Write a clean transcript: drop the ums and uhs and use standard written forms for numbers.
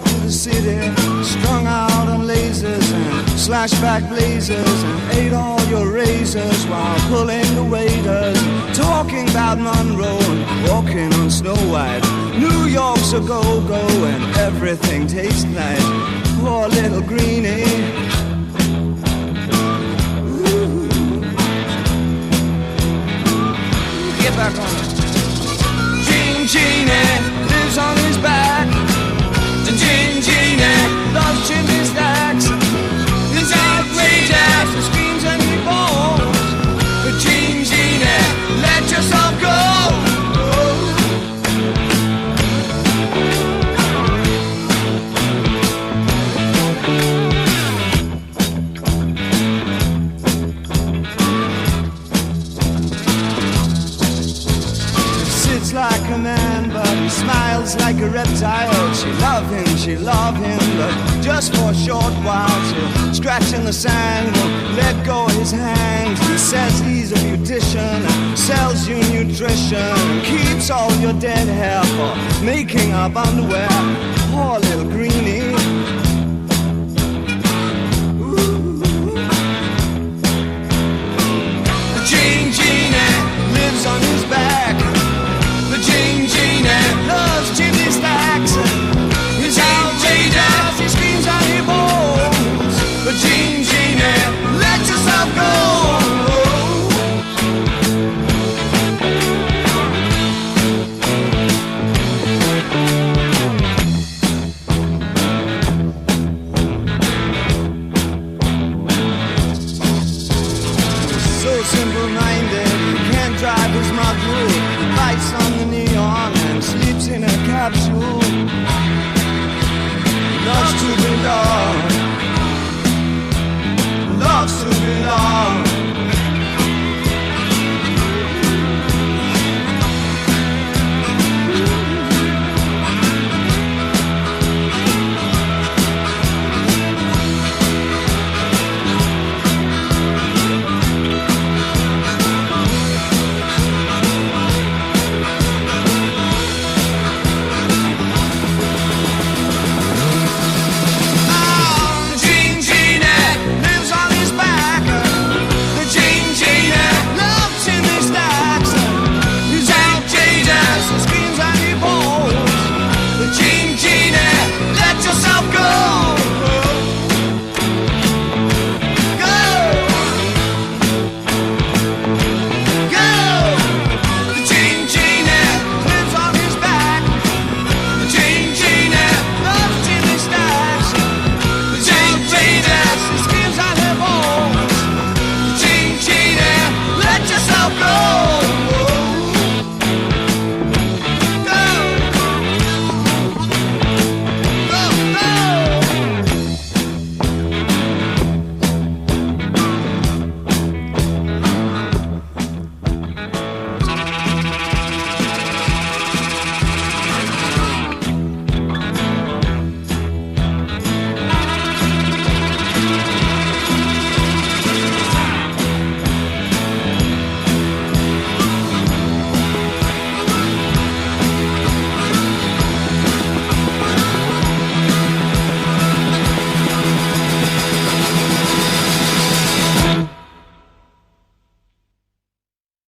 through the city, strung out on lasers and slashback blazers, and ate all your razors while pulling the waiters, talking about Monroe and walking on Snow White. New York's a go-go and everything tastes nice. Poor little greenie. Get back on it. Gene Genie lives on his back. Gene Genie loves chimney stacks. He's outrageous, he screams and he falls. Gene Genie, let yourself go. Like a man, but he smiles like a reptile. She love him, but just for a short while. She'll scratch in the sand, won't let go of his hand. He says he's a beautician and sells you nutrition and keeps all your dead hair for making up underwear.